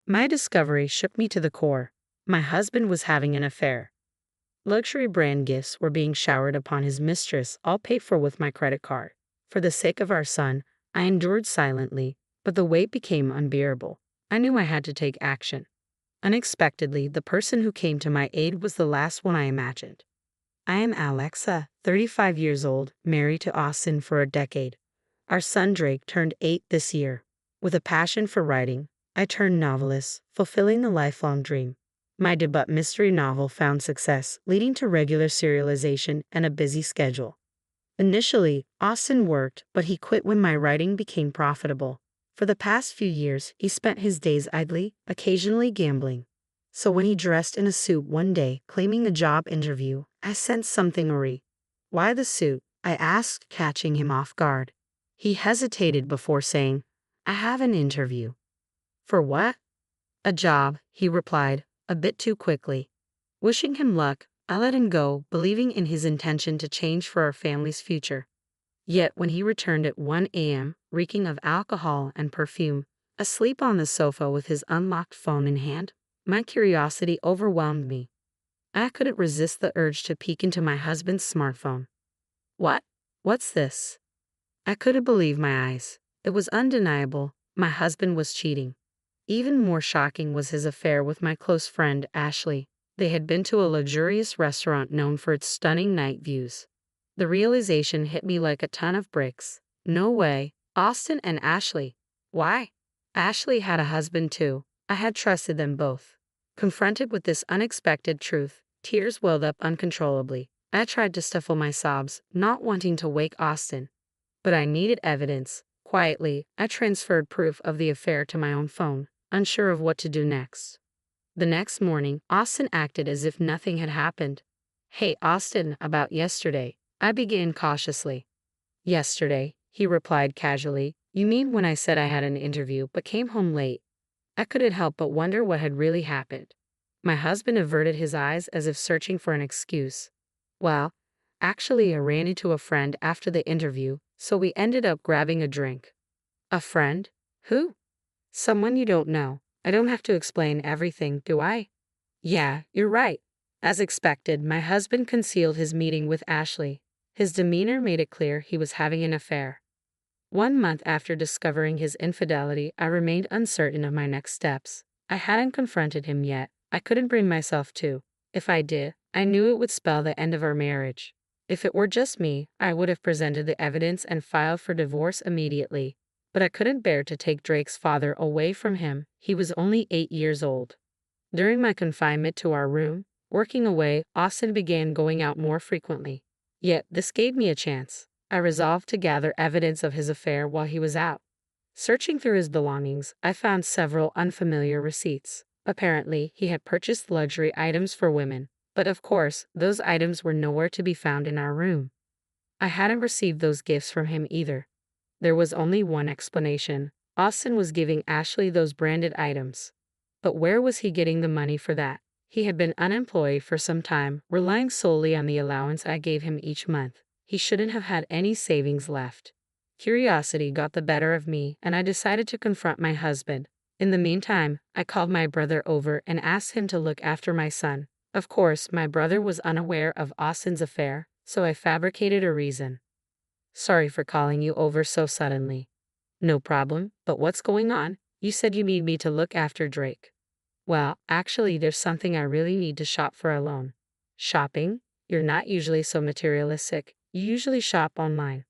My discovery shook me to the core. My husband was having an affair. Luxury brand gifts were being showered upon his mistress, all paid for with my credit card. For the sake of our son, I endured silently, but the weight became unbearable. I knew I had to take action. Unexpectedly, the person who came to my aid was the last one I imagined. I am Alexa, 35 years old, married to Austin for a decade. Our son Drake turned 8 this year. With a passion for writing, I turned novelist, fulfilling the lifelong dream. My debut mystery novel found success, leading to regular serialization and a busy schedule. Initially, Austin worked, but he quit when my writing became profitable. For the past few years, he spent his days idly, occasionally gambling. So when he dressed in a suit one day, claiming a job interview, I sensed something awry. "Why the suit?" I asked, catching him off guard. He hesitated before saying, "I have an interview." "For what?" "A job," he replied, a bit too quickly. Wishing him luck, I let him go, believing in his intention to change for our family's future. Yet when he returned at 1 a.m., reeking of alcohol and perfume, asleep on the sofa with his unlocked phone in hand, my curiosity overwhelmed me. I couldn't resist the urge to peek into my husband's smartphone. What's this?" I couldn't believe my eyes. It was undeniable. My husband was cheating. Even more shocking was his affair with my close friend, Ashley. They had been to a luxurious restaurant known for its stunning night views. The realization hit me like a ton of bricks. No way. Austin and Ashley. Why? Ashley had a husband too. I had trusted them both. Confronted with this unexpected truth, tears welled up uncontrollably. I tried to stifle my sobs, not wanting to wake Austin. But I needed evidence. Quietly, I transferred proof of the affair to my own phone, unsure of what to do next. The next morning, Austin acted as if nothing had happened. "Hey, Austin, about yesterday," I began cautiously. "Yesterday," he replied casually. "You mean when I said I had an interview but came home late?" I couldn't help but wonder what had really happened. My husband averted his eyes as if searching for an excuse. "Well, actually, I ran into a friend after the interview, so we ended up grabbing a drink." "A friend? Who?" "Someone you don't know. I don't have to explain everything, do I?" "Yeah, you're right." As expected, my husband concealed his meeting with Ashley. His demeanor made it clear he was having an affair. 1 month after discovering his infidelity, I remained uncertain of my next steps. I hadn't confronted him yet. I couldn't bring myself to. If I did, I knew it would spell the end of our marriage. If it were just me, I would have presented the evidence and filed for divorce immediately. But I couldn't bear to take Drake's father away from him. He was only 8 years old. During my confinement to our room, working away, Austin began going out more frequently. Yet this gave me a chance. I resolved to gather evidence of his affair while he was out. Searching through his belongings, I found several unfamiliar receipts. Apparently, he had purchased luxury items for women, but of course, those items were nowhere to be found in our room. I hadn't received those gifts from him either. There was only one explanation. Austin was giving Ashley those branded items. But where was he getting the money for that? He had been unemployed for some time, relying solely on the allowance I gave him each month. He shouldn't have had any savings left. Curiosity got the better of me, and I decided to confront my husband. In the meantime, I called my brother over and asked him to look after my son. Of course, my brother was unaware of Austin's affair, so I fabricated a reason. "Sorry for calling you over so suddenly." "No problem, but what's going on? You said you need me to look after Drake." "Well, actually, there's something I really need to shop for alone." "Shopping? You're not usually so materialistic. You usually shop online."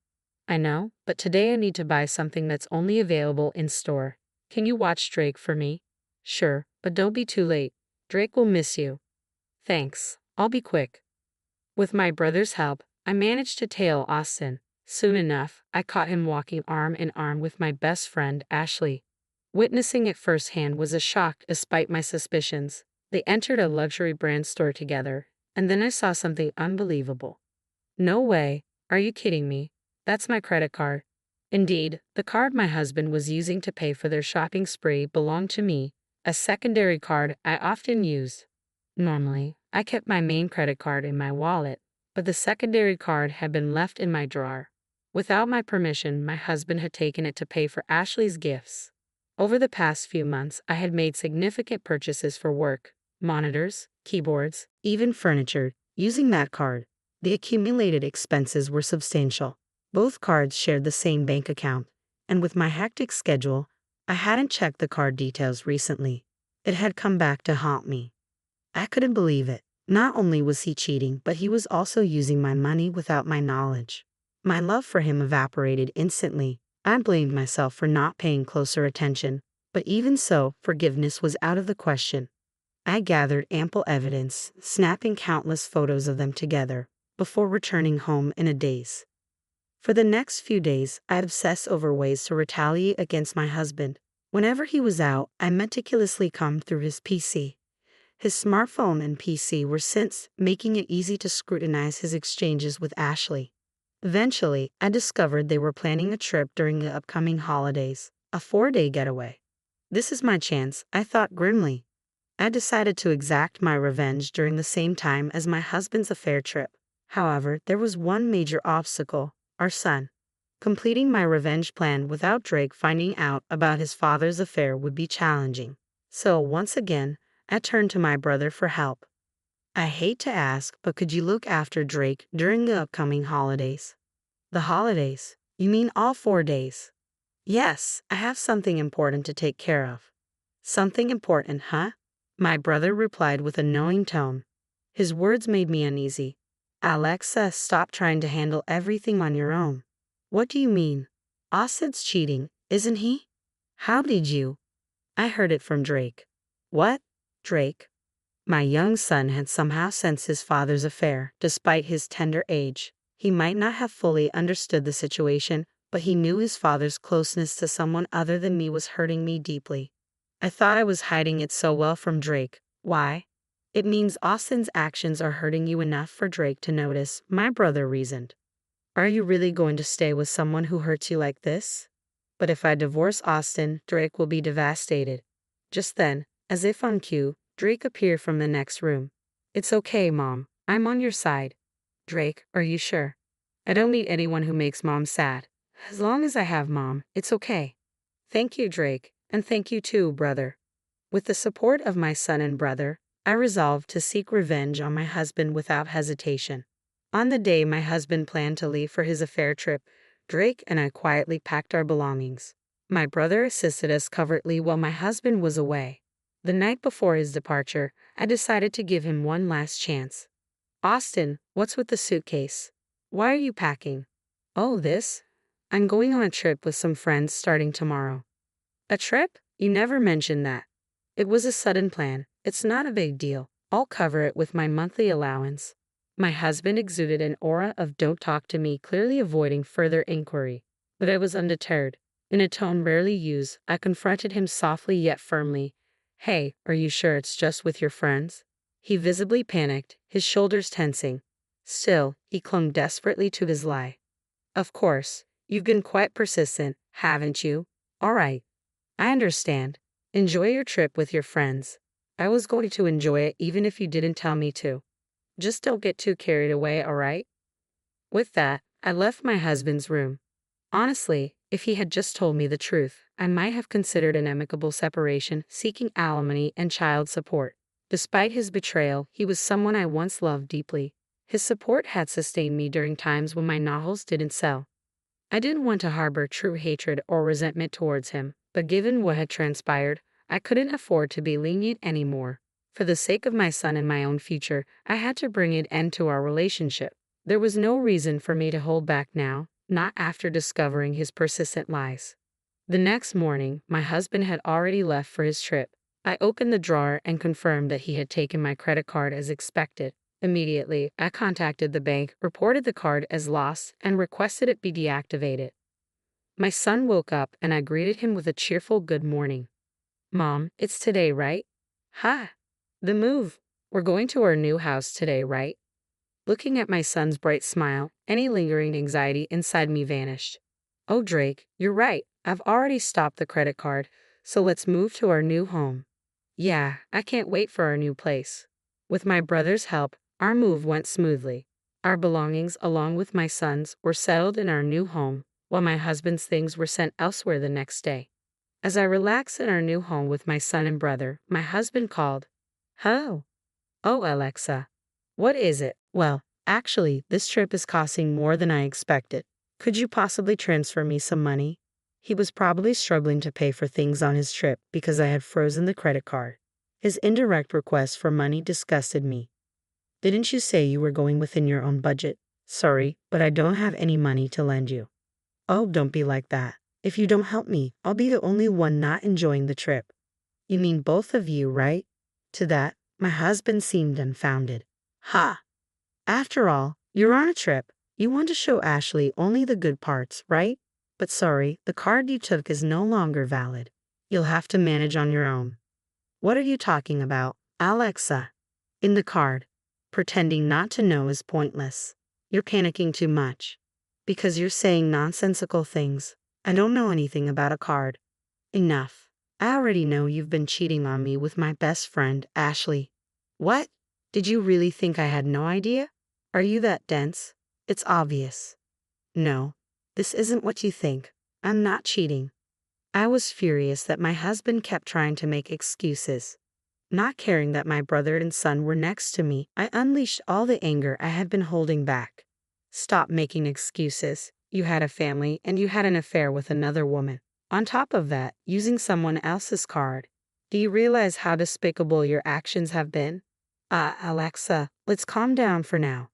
"I know, but today I need to buy something that's only available in store. Can you watch Drake for me?" "Sure, but don't be too late. Drake will miss you." "Thanks. I'll be quick." With my brother's help, I managed to tail Austin. Soon enough, I caught him walking arm in arm with my best friend, Ashley. Witnessing it firsthand was a shock despite my suspicions. They entered a luxury brand store together, and then I saw something unbelievable. "No way. Are you kidding me? That's my credit card." Indeed, the card my husband was using to pay for their shopping spree belonged to me, a secondary card I often used. Normally, I kept my main credit card in my wallet, but the secondary card had been left in my drawer. Without my permission, my husband had taken it to pay for Ashley's gifts. Over the past few months, I had made significant purchases for work, monitors, keyboards, even furniture, using that card. The accumulated expenses were substantial. Both cards shared the same bank account, and with my hectic schedule, I hadn't checked the card details recently. It had come back to haunt me. I couldn't believe it. Not only was he cheating, but he was also using my money without my knowledge. My love for him evaporated instantly. I blamed myself for not paying closer attention, but even so, forgiveness was out of the question. I gathered ample evidence, snapping countless photos of them together, before returning home in a daze. For the next few days, I obsessed over ways to retaliate against my husband. Whenever he was out, I meticulously combed through his PC. His smartphone and PC were since making it easy to scrutinize his exchanges with Ashley. Eventually, I discovered they were planning a trip during the upcoming holidays, a 4-day getaway. This is my chance, I thought grimly. I decided to exact my revenge during the same time as my husband's affair trip. However, there was one major obstacle: our son. Completing my revenge plan without Drake finding out about his father's affair would be challenging. So, once again, I turned to my brother for help. I hate to ask, but could you look after Drake during the upcoming holidays? The holidays? You mean all 4 days? Yes, I have something important to take care of. Something important, huh? My brother replied with a knowing tone. His words made me uneasy. Alexa, stop trying to handle everything on your own. What do you mean? Austin's cheating, isn't he? How did you? I heard it from Drake. What? Drake? My young son had somehow sensed his father's affair, despite his tender age. He might not have fully understood the situation, but he knew his father's closeness to someone other than me was hurting me deeply. I thought I was hiding it so well from Drake. Why? It means Austin's actions are hurting you enough for Drake to notice, my brother reasoned. Are you really going to stay with someone who hurts you like this? But if I divorce Austin, Drake will be devastated. Just then, as if on cue, Drake appeared from the next room. It's okay, Mom. I'm on your side. Drake, are you sure? I don't need anyone who makes Mom sad. As long as I have Mom, it's okay. Thank you, Drake, and thank you too, brother. With the support of my son and brother, I resolved to seek revenge on my husband without hesitation. On the day my husband planned to leave for his affair trip, Drake and I quietly packed our belongings. My brother assisted us covertly while my husband was away. The night before his departure, I decided to give him one last chance. Austin, what's with the suitcase? Why are you packing? Oh, this? I'm going on a trip with some friends starting tomorrow. A trip? You never mentioned that. It was a sudden plan. It's not a big deal. I'll cover it with my monthly allowance. My husband exuded an aura of don't talk to me, clearly avoiding further inquiry. But I was undeterred. In a tone rarely used, I confronted him softly yet firmly. Hey, are you sure it's just with your friends? He visibly panicked, his shoulders tensing. Still, he clung desperately to his lie. Of course, you've been quite persistent, haven't you? All right. I understand. Enjoy your trip with your friends. I was going to enjoy it even if you didn't tell me to. Just don't get too carried away, all right? With that, I left my husband's room. Honestly, if he had just told me the truth, I might have considered an amicable separation, seeking alimony and child support. Despite his betrayal, he was someone I once loved deeply. His support had sustained me during times when my novels didn't sell. I didn't want to harbor true hatred or resentment towards him, but given what had transpired, I couldn't afford to be lenient anymore. For the sake of my son and my own future, I had to bring an end to our relationship. There was no reason for me to hold back now, not after discovering his persistent lies. The next morning, my husband had already left for his trip. I opened the drawer and confirmed that he had taken my credit card as expected. Immediately, I contacted the bank, reported the card as lost, and requested it be deactivated. My son woke up and I greeted him with a cheerful good morning. Mom, it's today, right? Ha! The move. We're going to our new house today, right? Looking at my son's bright smile, any lingering anxiety inside me vanished. Oh, Drake, you're right. I've already stopped the credit card, so let's move to our new home. Yeah, I can't wait for our new place. With my brother's help, our move went smoothly. Our belongings, along with my son's, were settled in our new home, while my husband's things were sent elsewhere the next day. As I relax in our new home with my son and brother, my husband called. Hello. Oh, Alexa. What is it? Well, actually, this trip is costing more than I expected. Could you possibly transfer me some money? He was probably struggling to pay for things on his trip because I had frozen the credit card. His indirect request for money disgusted me. Didn't you say you were going within your own budget? Sorry, but I don't have any money to lend you. Oh, don't be like that. If you don't help me, I'll be the only one not enjoying the trip. You mean both of you, right? To that, my husband seemed dumbfounded. Ha! After all, you're on a trip. You want to show Ashley only the good parts, right? But sorry, the card you took is no longer valid. You'll have to manage on your own. What are you talking about, Alexa? In the card. Pretending not to know is pointless. You're panicking too much. Because you're saying nonsensical things. I don't know anything about a card. Enough. I already know you've been cheating on me with my best friend, Ashley. What? Did you really think I had no idea? Are you that dense? It's obvious. No, this isn't what you think. I'm not cheating. I was furious that my husband kept trying to make excuses. Not caring that my brother and son were next to me, I unleashed all the anger I had been holding back. Stop making excuses. You had a family and you had an affair with another woman. On top of that, using someone else's card. Do you realize how despicable your actions have been? Alexa, let's calm down for now.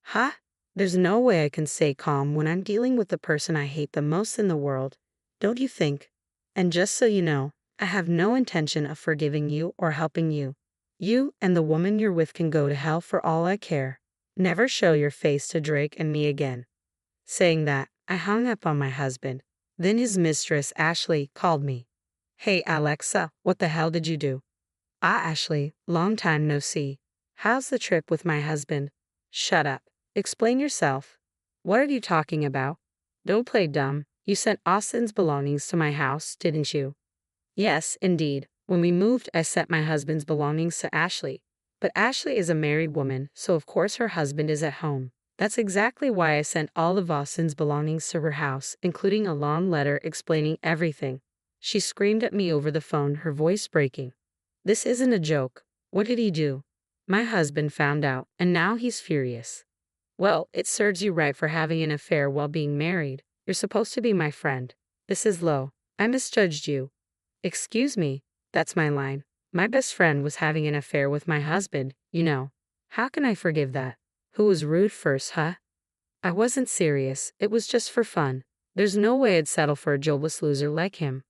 Huh? There's no way I can stay calm when I'm dealing with the person I hate the most in the world, don't you think? And just so you know, I have no intention of forgiving you or helping you. You and the woman you're with can go to hell for all I care. Never show your face to Drake and me again. Saying that, I hung up on my husband. Then his mistress, Ashley, called me. Hey Alexa, what the hell did you do? Ashley, long time no see. How's the trip with my husband? Shut up. Explain yourself. What are you talking about? Don't play dumb. You sent Austin's belongings to my house, didn't you? Yes, indeed. When we moved, I sent my husband's belongings to Ashley. But Ashley is a married woman, so of course her husband is at home. That's exactly why I sent all of Austin's belongings to her house, including a long letter explaining everything. She screamed at me over the phone, her voice breaking. This isn't a joke. What did he do? My husband found out, and now he's furious. Well, it serves you right for having an affair while being married. You're supposed to be my friend. This is low. I misjudged you. Excuse me, that's my line. My best friend was having an affair with my husband, you know. How can I forgive that? Who was rude first, huh? I wasn't serious, it was just for fun. There's no way I'd settle for a jobless loser like him.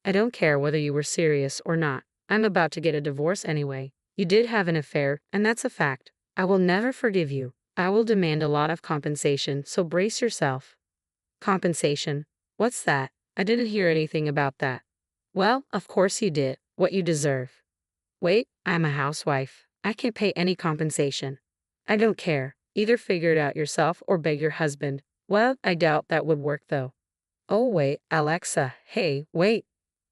I don't care whether you were serious or not. I'm about to get a divorce anyway. You did have an affair, and that's a fact. I will never forgive you. I will demand a lot of compensation, so brace yourself. Compensation? What's that? I didn't hear anything about that. Well, of course you did. What you deserve. Wait, I'm a housewife. I can't pay any compensation. I don't care. Either figure it out yourself or beg your husband. Well, I doubt that would work though. Oh wait, Alexa, hey, wait.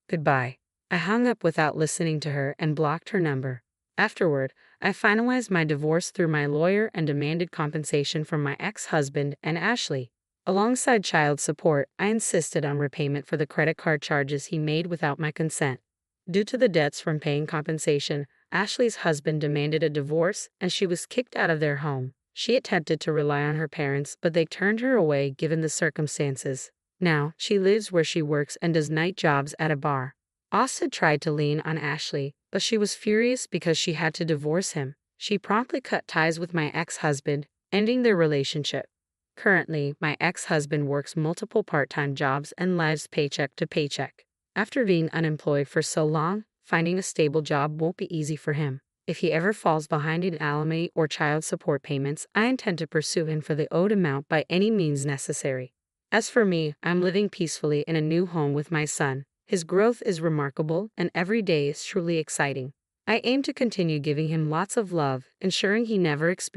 Goodbye. I hung up without listening to her and blocked her number. Afterward, I finalized my divorce through my lawyer and demanded compensation from my ex-husband and Ashley. Alongside child support, I insisted on repayment for the credit card charges he made without my consent. Due to the debts from paying compensation, Ashley's husband demanded a divorce and she was kicked out of their home. She attempted to rely on her parents, but they turned her away given the circumstances. Now, she lives where she works and does night jobs at a bar. Austin tried to lean on Ashley, but she was furious because she had to divorce him. She promptly cut ties with my ex-husband, ending their relationship. Currently, my ex-husband works multiple part-time jobs and lives paycheck to paycheck. After being unemployed for so long, finding a stable job won't be easy for him. If he ever falls behind in alimony or child support payments, I intend to pursue him for the owed amount by any means necessary. As for me, I'm living peacefully in a new home with my son. His growth is remarkable, and every day is truly exciting. I aim to continue giving him lots of love, ensuring he never experiences